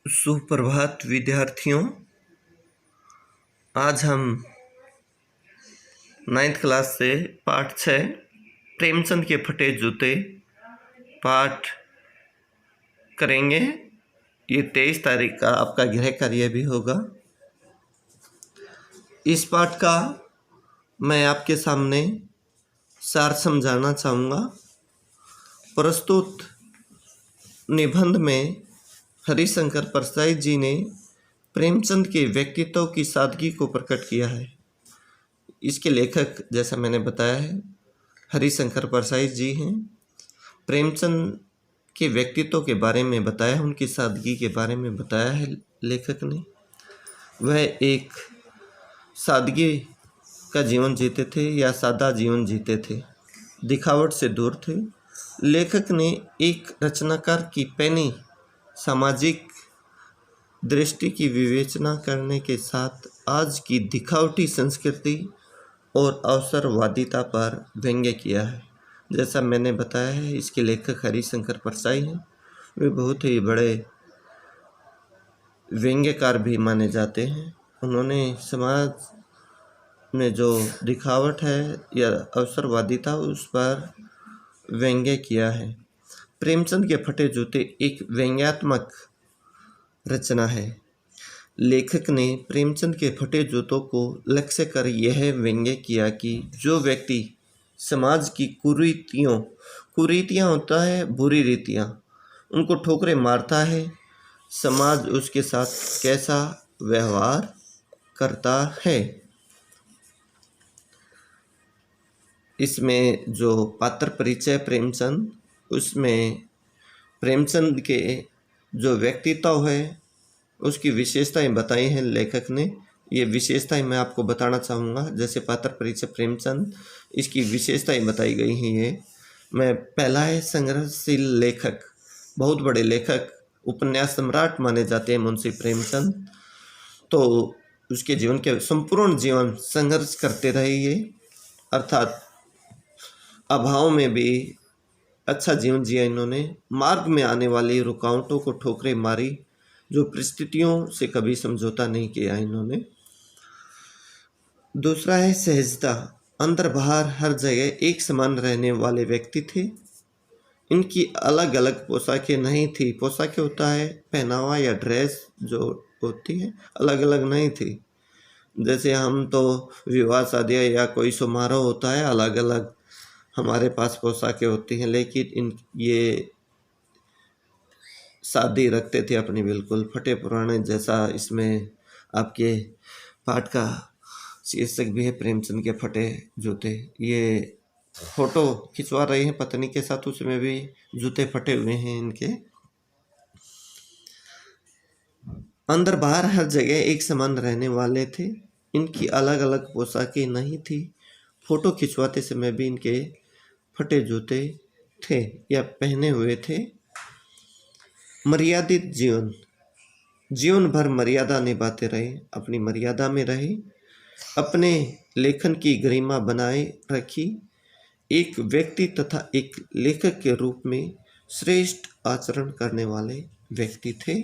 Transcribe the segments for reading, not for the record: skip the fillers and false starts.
सुप्रभात विद्यार्थियों। आज हम 9th क्लास से पाठ 6 प्रेमचंद के फटे जूते पाठ करेंगे। ये 23 तारीख का आपका गृह कार्य भी होगा। इस पाठ का मैं आपके सामने सार समझाना चाहूँगा। प्रस्तुत निबंध में हरिशंकर परसाई जी ने प्रेमचंद के व्यक्तित्व की सादगी को प्रकट किया है। इसके लेखक, जैसा मैंने बताया है, हरिशंकर परसाई जी हैं। प्रेमचंद के व्यक्तित्व के बारे में बताया है, उनकी सादगी के बारे में बताया है लेखक ने। वह एक सादगी का जीवन जीते थे या सादा जीवन जीते थे, दिखावट से दूर थे। लेखक ने एक रचनाकार की पैनी सामाजिक दृष्टि की विवेचना करने के साथ आज की दिखावटी संस्कृति और अवसरवादिता पर व्यंग्य किया है। जैसा मैंने बताया है, इसके लेखक हरिशंकर परसाई हैं। वे बहुत ही बड़े व्यंग्यकार भी माने जाते हैं। उन्होंने समाज में जो दिखावट है या अवसरवादिता, उस पर व्यंग्य किया है। प्रेमचंद के फटे जूते एक व्यंग्यात्मक रचना है। लेखक ने प्रेमचंद के फटे जूतों को लक्ष्य कर यह व्यंग्य किया कि जो व्यक्ति समाज की कुरीतियाँ होता है, बुरी रीतियाँ, उनको ठोकरें मारता है, समाज उसके साथ कैसा व्यवहार करता है। इसमें जो पात्र परिचय प्रेमचंद, उसमें प्रेमचंद के जो व्यक्तित्व है उसकी विशेषताएं बताई हैं लेखक ने। ये विशेषताएं मैं आपको बताना चाहूँगा। जैसे पात्र परिचय प्रेमचंद, इसकी विशेषताएं बताई गई हैं। ये मैं पहला है संघर्षशील लेखक, बहुत बड़े लेखक, उपन्यास सम्राट माने जाते हैं मुंशी प्रेमचंद। तो उसके जीवन के संपूर्ण जीवन संघर्ष करते रहे ये, अर्थात अभाव में भी अच्छा जीवन जिया इन्होंने। मार्ग में आने वाली रुकावटों को ठोकरें मारी, जो परिस्थितियों से कभी समझौता नहीं किया इन्होंने। दूसरा है सहजता, अंदर बाहर हर जगह एक समान रहने वाले व्यक्ति थे। इनकी अलग अलग पोशाकें नहीं थी। पोशाकें होता है पहनावा या ड्रेस जो होती है, अलग अलग नहीं थी। जैसे हम तो विवाह शादियाँ या कोई समारोह होता है, अलग अलग हमारे पास पोशाकें होती हैं, लेकिन ये शादी रखते थे अपनी बिल्कुल फटे पुराने। जैसा इसमें आपके पाठ का शीर्षक भी है, प्रेमचंद के फटे जूते। ये फोटो खिंचवा रहे हैं पत्नी के साथ, उसमें भी जूते फटे हुए हैं इनके। अंदर बाहर हर जगह एक समान रहने वाले थे। इनकी अलग अलग पोशाकें नहीं थी। फोटो खिंचवाते समय भी इनके फटे जूते थे या पहने हुए थे। मर्यादित जीवन, जीवन भर मर्यादा निभाते रहे, अपनी मर्यादा में रहे, अपने लेखन की गरिमा बनाए रखी। एक व्यक्ति तथा एक लेखक के रूप में श्रेष्ठ आचरण करने वाले व्यक्ति थे।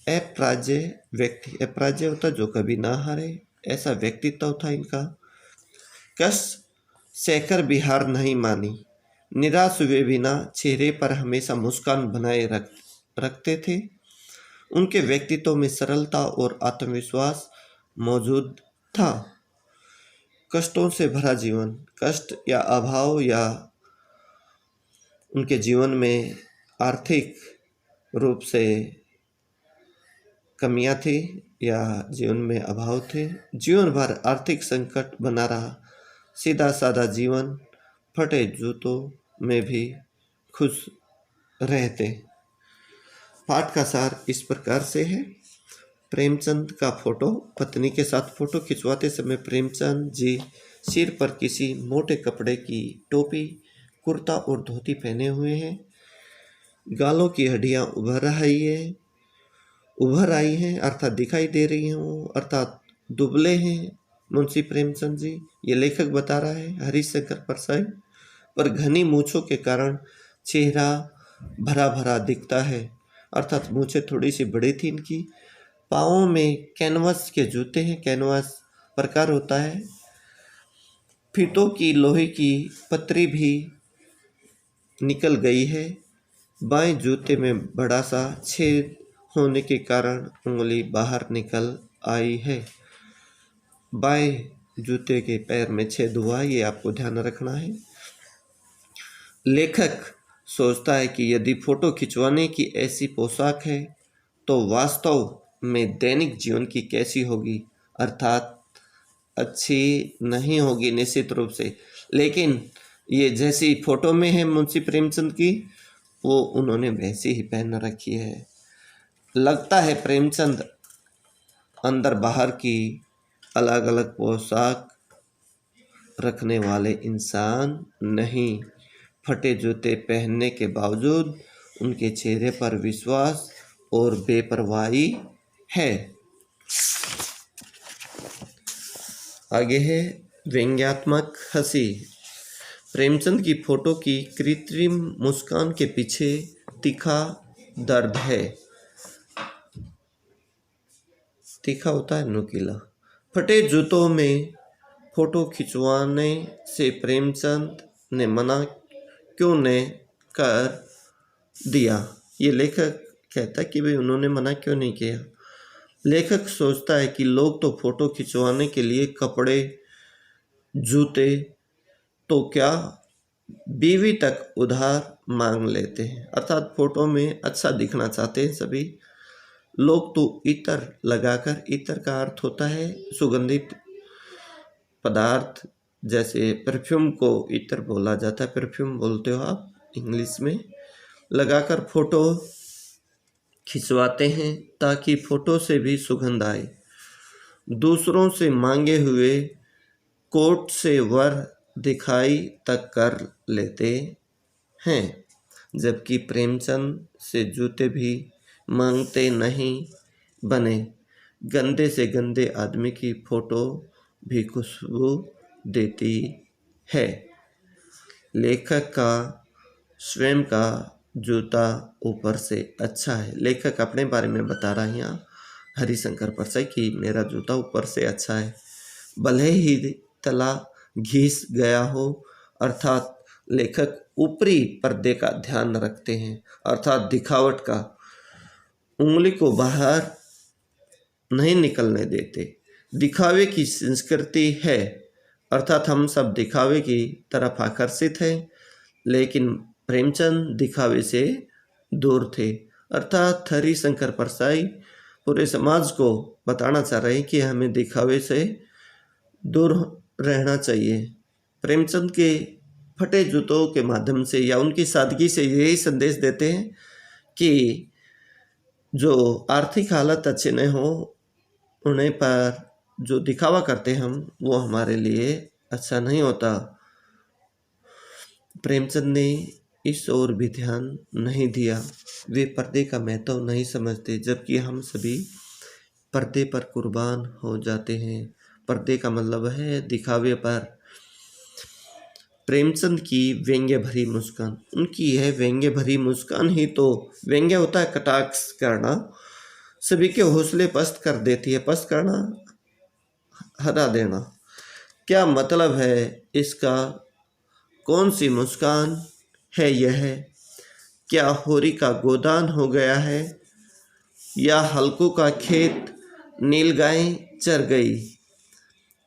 अपराजय व्यक्ति, अपराजय होता जो कभी ना हारे, ऐसा व्यक्तित्व था इनका। कष्ट सहकर भी हार नहीं मानी, निराश हुए बिना चेहरे पर हमेशा मुस्कान बनाए रखते थे। उनके व्यक्तित्व में सरलता और आत्मविश्वास मौजूद था। कष्टों से भरा जीवन, कष्ट या अभाव या उनके जीवन में आर्थिक रूप से कमियां थी या जीवन में अभाव थे, जीवन भर आर्थिक संकट बना रहा। सीधा साधा जीवन, फटे जूतों में भी खुश रहते। पाठ का सार इस प्रकार से है। प्रेमचंद का फोटो, पत्नी के साथ फोटो खिंचवाते समय प्रेमचंद जी सिर पर किसी मोटे कपड़े की टोपी, कुर्ता और धोती पहने हुए हैं। गालों की हड्डियां उभर आई हैं, अर्थात दिखाई दे रही हैं, अर्थात दुबले हैं मुंशी प्रेमचंद जी। ये लेखक बता रहा है हरिशंकर परसाई। पर घनी मूछों के कारण चेहरा भरा भरा दिखता है। अर्थात मूछें थोड़ी सी बड़ी थी इनकी। पाँवों में कैनवस के जूते हैं, कैनवस प्रकार होता है। फीतों की लोहे की पतरी भी निकल गई है। बाएं जूते में बड़ा सा छेद होने के कारण उंगली बाहर निकल आई है। बाएं जूते के पैर में छेद हुआ, ये आपको ध्यान रखना है। लेखक सोचता है कि यदि फोटो खिंचवाने की ऐसी पोशाक है तो वास्तव में दैनिक जीवन की कैसी होगी, अर्थात अच्छी नहीं होगी निश्चित रूप से। लेकिन ये जैसी फोटो में है मुंशी प्रेमचंद की, वो उन्होंने वैसी ही पहन रखी है। लगता है प्रेमचंद अंदर बाहर की अलग अलग पोशाक रखने वाले इंसान नहीं। फटे जूते पहनने के बावजूद उनके चेहरे पर विश्वास और बेपरवाही है। आगे है व्यंग्यात्मक हंसी। प्रेमचंद की फोटो की कृत्रिम मुस्कान के पीछे तीखा दर्द है। तीखा होता है नुकीला। फटे जूतों में फोटो खिंचवाने से प्रेमचंद ने मना क्यों ने कर दिया। ये लेखक कहता है कि भाई उन्होंने मना क्यों नहीं किया। लेखक सोचता है कि लोग तो फोटो खिंचवाने के लिए कपड़े, जूते तो क्या बीवी तक उधार मांग लेते हैं। अर्थात फोटो में अच्छा दिखना चाहते हैं सभी लोग, तो इत्र लगाकर, इत्र का अर्थ होता है सुगंधित पदार्थ, जैसे परफ्यूम को इत्र बोला जाता है, परफ्यूम बोलते हो आप इंग्लिश में, लगाकर फोटो खिंचवाते हैं ताकि फोटो से भी सुगंध आए। दूसरों से मांगे हुए कोट से वर दिखाई तक कर लेते हैं, जबकि प्रेमचंद से जूते भी मांगते नहीं बने। गंदे से गंदे आदमी की फोटो भी खुशबू देती है। लेखक का स्वयं का जूता ऊपर से अच्छा है। लेखक अपने बारे में बता रहा है यहाँ हरिशंकर परसाई कि मेरा जूता ऊपर से अच्छा है, भले ही तला घिस गया हो। अर्थात लेखक ऊपरी पर्दे का ध्यान रखते हैं, अर्थात दिखावट का, उंगली को बाहर नहीं निकलने देते। दिखावे की संस्कृति है, अर्थात हम सब दिखावे की तरफ आकर्षित हैं, लेकिन प्रेमचंद दिखावे से दूर थे। अर्थात हरिशंकर परसाई पूरे समाज को बताना चाह रहे हैं कि हमें दिखावे से दूर रहना चाहिए। प्रेमचंद के फटे जूतों के माध्यम से या उनकी सादगी से यही संदेश देते हैं कि जो आर्थिक हालत अच्छे न हो, उन्हें पर जो दिखावा करते हम, वो हमारे लिए अच्छा नहीं होता। प्रेमचंद ने इस ओर भी ध्यान नहीं दिया। वे पर्दे का महत्व नहीं समझते, जबकि हम सभी पर्दे पर कुर्बान हो जाते हैं। पर्दे का मतलब है दिखावे पर। प्रेमचंद की व्यंग्य भरी मुस्कान, उनकी यह व्यंग्य भरी मुस्कान ही तो, व्यंग्य होता है कटाक्ष करना, सभी के हौसले पस्त कर देती है। पस्त करना, हरा देना। क्या मतलब है इसका? कौन सी मुस्कान है यह? क्या होरी का गोदान हो गया है, या हल्कू का खेत नीलगाय चर गई?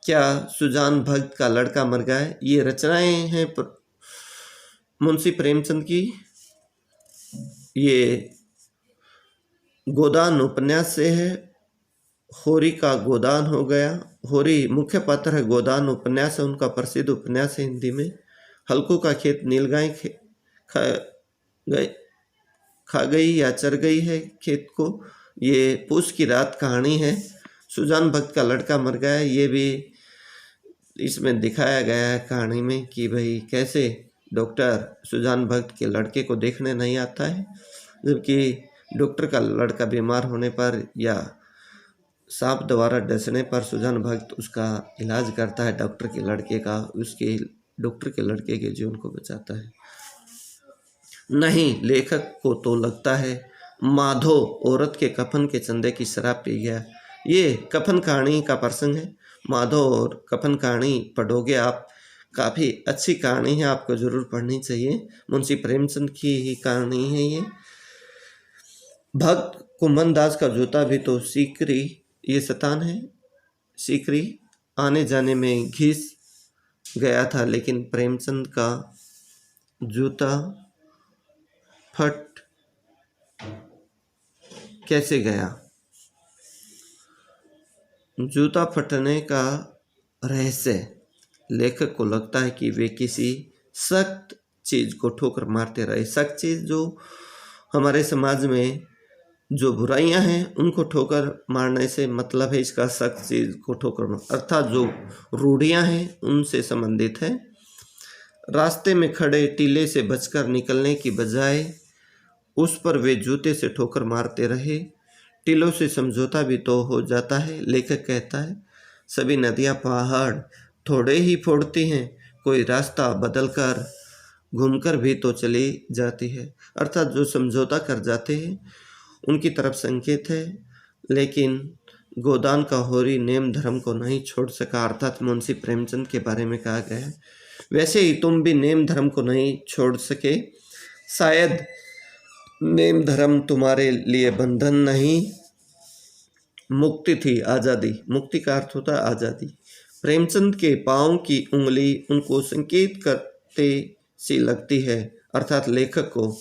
क्या सुजान भक्त का लड़का मर गया है? ये रचनाएं हैं मुंशी प्रेमचंद की। ये गोदान उपन्यास से है। होरी का गोदान हो गया, होरी मुख्य पात्र है। गोदान उपन्यास है उनका प्रसिद्ध उपन्यास है हिंदी में। हल्कू का खेत नीलगाय खा गई या चर गई है खेत को, ये पूस की रात कहानी है। सुजान भक्त का लड़का मर गया, ये भी इसमें दिखाया गया है कहानी में कि भाई कैसे डॉक्टर सुजान भक्त के लड़के को देखने नहीं आता है, जबकि डॉक्टर का लड़का बीमार होने पर या सांप द्वारा डसने पर सुजान भक्त उसका इलाज करता है, डॉक्टर के लड़के का, उसके डॉक्टर के लड़के के जीवन को बचाता है। नहीं, लेखक को तो लगता है माधो औरत के कफन के चंदे की शराब पी गया। ये कफन कहानी का प्रसंग है। माधो और कफन कहानी पढ़ोगे आप, काफ़ी अच्छी कहानी है, आपको ज़रूर पढ़नी चाहिए। मुंशी प्रेमचंद की ही कहानी है ये। भक्त कुंभन दास का जूता भी तो सीकरी, ये शतान है। सीकरी आने जाने में घिस गया था, लेकिन प्रेमचंद का जूता फट कैसे गया? जूता फटने का रहस्य लेखक को लगता है कि वे किसी सख्त चीज़ को ठोकर मारते रहे। सख्त चीज़ जो हमारे समाज में जो बुराइयां हैं उनको ठोकर मारने से मतलब है इसका सख्त चीज़ को ठोकर मार, अर्थात जो रूढ़ियां हैं उनसे संबंधित है। रास्ते में खड़े टीले से बचकर निकलने की बजाय उस पर वे जूते से ठोकर मारते रहे। टीलों से समझौता भी तो हो जाता है। लेखक कहता है सभी नदियाँ पहाड़ थोड़े ही फोड़ती हैं, कोई रास्ता बदलकर घूमकर भी तो चली जाती है। अर्थात जो समझौता कर जाते हैं उनकी तरफ संकेत है। लेकिन गोदान का होरी नेम धर्म को नहीं छोड़ सका, अर्थात मुंशी प्रेमचंद के बारे में कहा गया है। वैसे ही तुम भी नेम धर्म को नहीं छोड़ सके। शायद नेम धर्म तुम्हारे लिए बंधन नहीं, मुक्ति थी, आज़ादी। मुक्ति का अर्थ होता है आज़ादी। प्रेमचंद के पाँव की उंगली उनको संकेत करते सी लगती है, अर्थात लेखक को,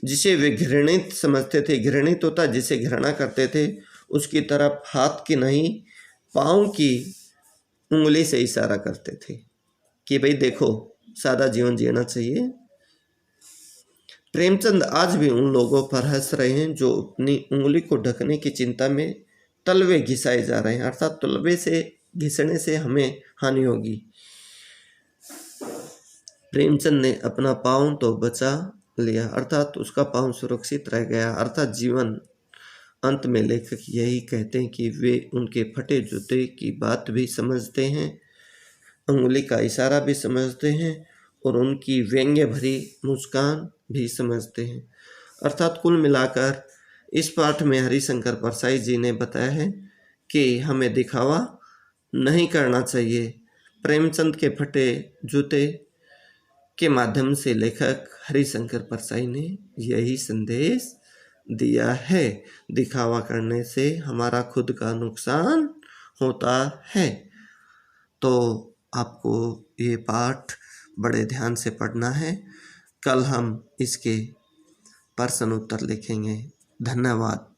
जिसे वे घृणित समझते थे। घृणित होता जिसे घृणा करते थे, उसकी तरफ हाथ की नहीं पाँव की उंगली से इशारा करते थे कि भाई देखो सादा जीवन जीना चाहिए। प्रेमचंद आज भी उन लोगों पर हंस रहे हैं जो अपनी उंगली को ढकने की चिंता में तलवे घिसाए जा रहे हैं, अर्थात तलवे से घिसने से हमें हानि होगी। प्रेमचंद ने अपना पाँव तो बचा लिया, अर्थात उसका पाँव सुरक्षित रह गया। अर्थात जीवन अंत में लेखक यही कहते हैं कि वे उनके फटे जूते की बात भी समझते हैं, उंगली का इशारा भी समझते हैं और उनकी व्यंग्य भरी मुस्कान भी समझते हैं। अर्थात कुल मिलाकर इस पाठ में हरिशंकर परसाई जी ने बताया है कि हमें दिखावा नहीं करना चाहिए। प्रेमचंद के फटे जूते के माध्यम से लेखक हरिशंकर परसाई ने यही संदेश दिया है। दिखावा करने से हमारा खुद का नुकसान होता है। तो आपको ये पाठ बड़े ध्यान से पढ़ना है। कल हम इसके प्रश्न उत्तर लिखेंगे। धन्यवाद।